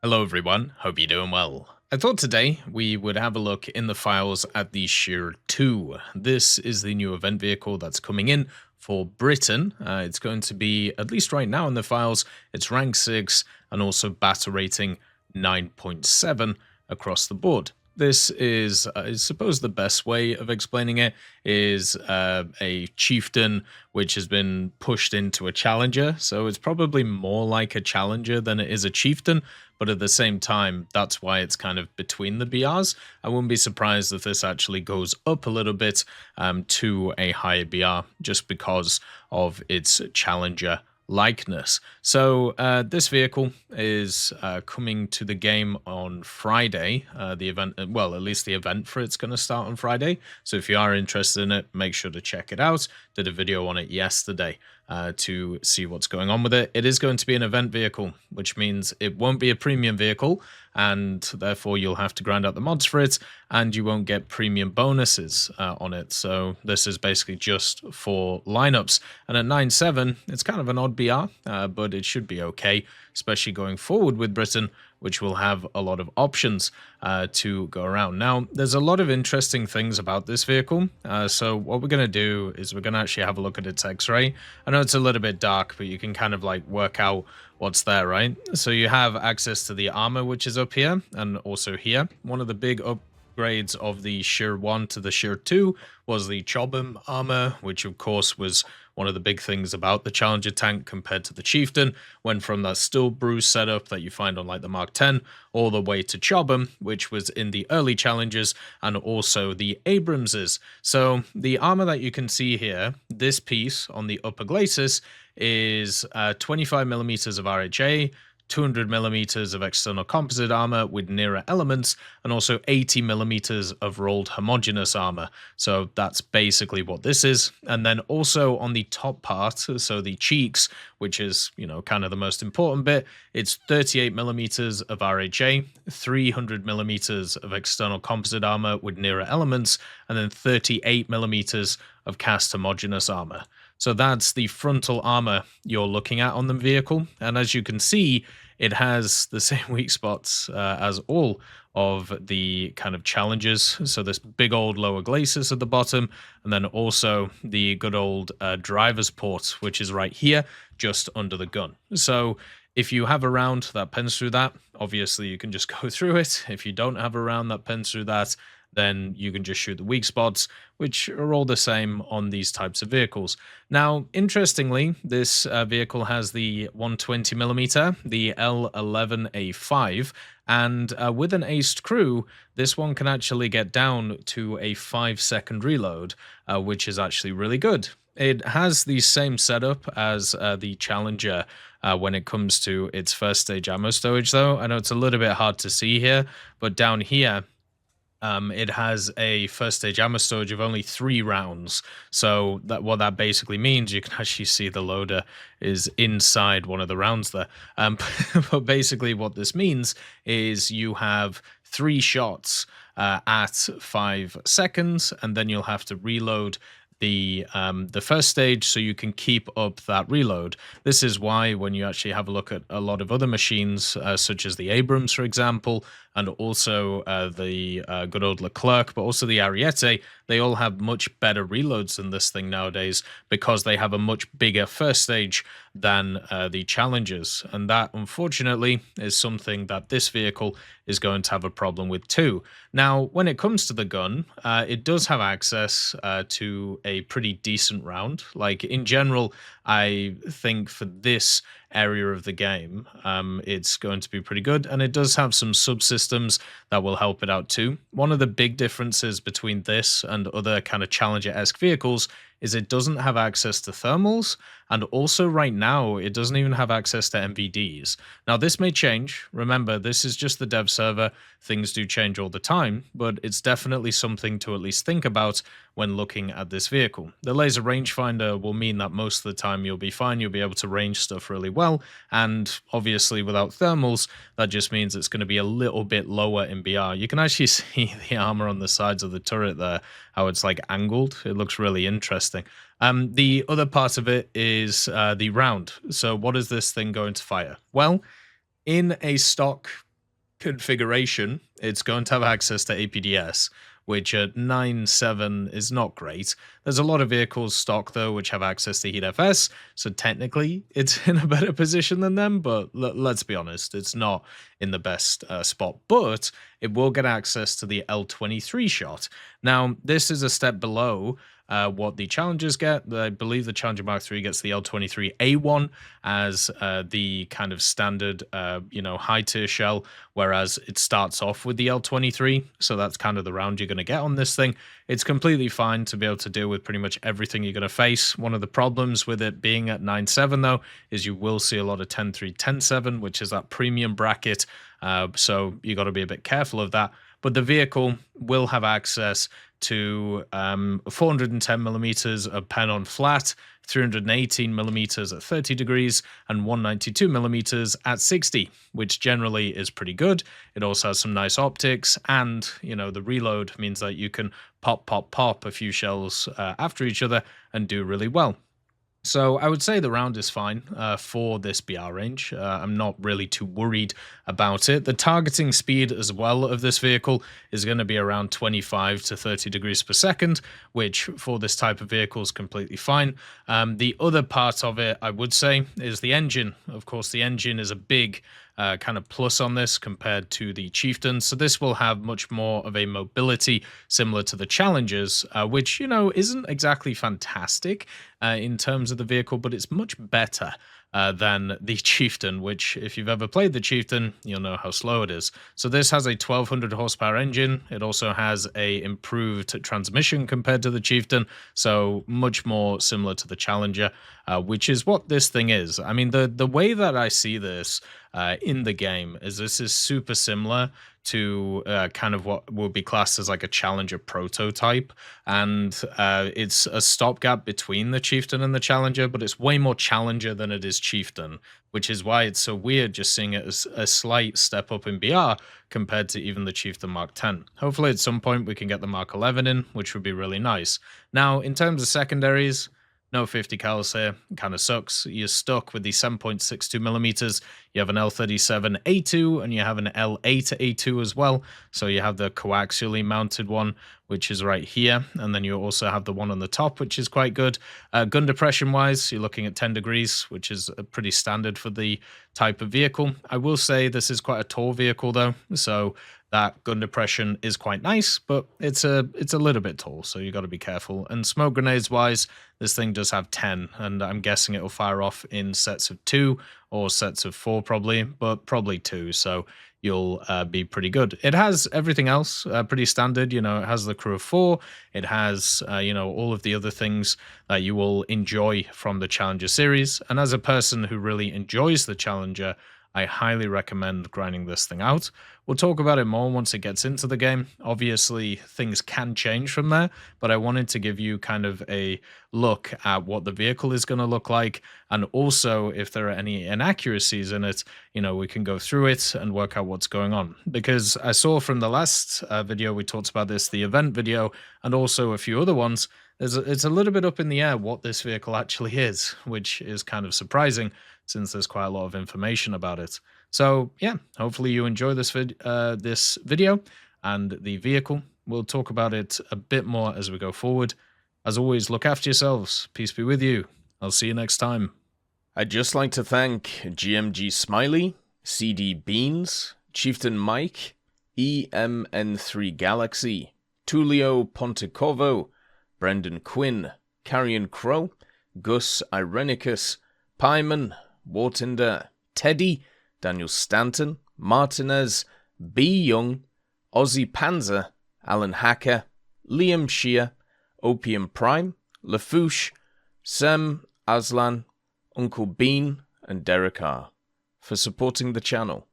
Hello everyone, hope you're doing well. I thought today we would have a look in the files at the Shir 2. This is the new event vehicle that's coming in for Britain. It's going to be, at least right now in the files, it's rank 6 and also battle rating 9.7 across the board. This is, I suppose, the best way of explaining it is a chieftain which has been pushed into a challenger. So it's probably more like a challenger than it is a chieftain. But at the same time, that's why it's kind of between the BRs. I wouldn't be surprised if this actually goes up a little bit to a higher BR just because of its challenger likeness. So this vehicle is coming to the game on Friday. The event, well, at least the event for it's going to start on Friday. So if you are interested in it, make sure to check it out. Did a video on it yesterday to see what's going on with it. It is going to be an event vehicle, which means it won't be a premium vehicle, and therefore you'll have to grind out the mods for it, and you won't get premium bonuses on it. So this is basically just for lineups. And at 9.7, it's kind of an odd BR, but it should be okay, especially going forward with Britain, which will have a lot of options to go around. Now, there's a lot of interesting things about this vehicle. So what we're going to do is we're going to actually have a look at its X-ray. I know it's a little bit dark, but you can kind of like work out what's there, right? So you have access to the armor, which is up here, and also here. One of the big upgrades of the Shir 1 to the Shir 2 was the Chobham armor, which of course was one of the big things about the Challenger tank compared to the Chieftain. Went from that still bruise setup that you find on like the Mark 10 all the way to Chobham, which was in the early Challengers, and also the Abramses. So the armor that you can see here, this piece on the upper glacis is 25mm of RHA, 200mm of external composite armor with nearer elements, and also 80mm of rolled homogeneous armor. So that's basically what this is. And then also on the top part, so the cheeks, which is, you know, kind of the most important bit, it's 38mm of RHA, 300mm of external composite armor with nearer elements, and then 38mm of cast homogeneous armor. So that's the frontal armor you're looking at on the vehicle. And as you can see, it has the same weak spots as all of the kind of challenges. So this big old lower glacis at the bottom, and then also the good old driver's port, which is right here, just under the gun. So if you have a round that pens through that, obviously you can just go through it. If you don't have a round that pens through that, then you can just shoot the weak spots, which are all the same on these types of vehicles. Now, interestingly, this vehicle has the 120mm, the L11A5, and with an aced crew, this one can actually get down to a 5-second reload, which is actually really good. It has the same setup as the Challenger when it comes to its first stage ammo stowage, though. I know it's a little bit hard to see here, but down here, it has a first stage ammo storage of only 3 rounds. So that what that basically means, you can actually see the loader is inside one of the rounds there. But basically what this means is you have 3 shots at 5 seconds, and then you'll have to reload the first stage so you can keep up that reload. This is why when you actually have a look at a lot of other machines, such as the Abrams, for example, and also the good old Leclerc, but also the Ariete, they all have much better reloads than this thing nowadays because they have a much bigger first stage than the Challengers. And that, unfortunately, is something that this vehicle is going to have a problem with too. Now, when it comes to the gun, it does have access to a pretty decent round. Like, in general, I think for this area of the game, it's going to be pretty good, and it does have some subsystems that will help it out too. One of the big differences between this and other kind of Challenger-esque vehicles is it doesn't have access to thermals, and also right now it doesn't even have access to MVDs. Now this may change. Remember, this is just the dev server. Things do change all the time, but it's definitely something to at least think about when looking at this vehicle. The laser rangefinder will mean that most of the time you'll be fine, you'll be able to range stuff really well, and obviously without thermals, that just means it's going to be a little bit lower in BR. You can actually see the armor on the sides of the turret there, how it's like angled. It looks really interesting. The other part of it is the round. So what is this thing going to fire? Well, in a stock configuration, it's going to have access to APDS, which at 9.7 is not great. There's a lot of vehicles stock though which have access to HeatFS, so technically it's in a better position than them, but let's be honest, it's not in the best spot. But it will get access to the L23 shot. Now, this is a step below what the Challengers get. I believe the Challenger Mark III gets the L23A1 as the kind of standard, high tier shell, whereas it starts off with the L23. So that's kind of the round you're going to get on this thing. It's completely fine to be able to deal with pretty much everything you're going to face. One of the problems with it being at 9.7 though is you will see a lot of 10.3, 10.7, which is that premium bracket. So you got to be a bit careful of that. But the vehicle will have access to 410 millimeters of pen on flat, 318 millimeters at 30 degrees, and 192 millimeters at 60, which generally is pretty good. It also has some nice optics, and the reload means that you can pop a few shells after each other and do really well. So I would say the round is fine for this BR range. I'm not really too worried about it. The targeting speed as well of this vehicle is going to be around 25 to 30 degrees per second, which for this type of vehicle is completely fine. The other part of it, I would say, is the engine. Of course, the engine is a big kind of plus on this compared to the Chieftain. So this will have much more of a mobility similar to the Challengers, which, isn't exactly fantastic in terms of the vehicle, but it's much better than the Chieftain, which if you've ever played the Chieftain, you'll know how slow it is. So this has a 1200 horsepower engine. It also has a improved transmission compared to the Chieftain, so much more similar to the Challenger, which is what this thing is. I mean, the way that I see this in the game is this is super similar to kind of what would be classed as like a Challenger prototype, and it's a stopgap between the Chieftain and the Challenger, but it's way more Challenger than it is Chieftain, which is why it's so weird just seeing it as a slight step up in BR compared to even the Chieftain Mark 10. Hopefully at some point we can get the Mark 11 in, which would be really nice. Now, in terms of secondaries, no 50 cals here. It kind of sucks. You're stuck with the 7.62 millimeters. You have an L37A2 and you have an L8A2 as well. So you have the coaxially mounted one, which is right here. And then you also have the one on the top, which is quite good. Gun depression wise, you're looking at 10 degrees, which is pretty standard for the type of vehicle. I will say this is quite a tall vehicle though. So that gun depression is quite nice, but it's a little bit tall, so you got to be careful. And smoke grenades wise, this thing does have 10, and I'm guessing it will fire off in sets of 2 or sets of 4 probably, but probably 2, so you'll be pretty good. It has everything else pretty standard. It has the crew of 4. It has all of the other things that you will enjoy from the Challenger series. And as a person who really enjoys the Challenger, I highly recommend grinding this thing out. We'll talk about it more once it gets into the game. Obviously, things can change from there, but I wanted to give you kind of a look at what the vehicle is going to look like, and also if there are any inaccuracies in it, we can go through it and work out what's going on. Because I saw from the last video we talked about this, the event video, and also a few other ones, it's a little bit up in the air what this vehicle actually is, which is kind of surprising since there's quite a lot of information about it. So yeah, hopefully you enjoy this video and the vehicle. We'll talk about it a bit more as we go forward. As always, look after yourselves. Peace be with you. I'll see you next time. I'd just like to thank GMG Smiley, CD Beans, Chieftain Mike, EMN3 Galaxy, Tulio Pontecorvo, Brendan Quinn, Carrion Crow, Gus Irenicus, Pyman, Wartinder, Teddy, Daniel Stanton, Martinez, B. Young, Ozzy Panzer, Alan Hacker, Liam Shir, Opium Prime, Lafouche, Sem, Aslan, Uncle Bean, and Derek R. for supporting the channel.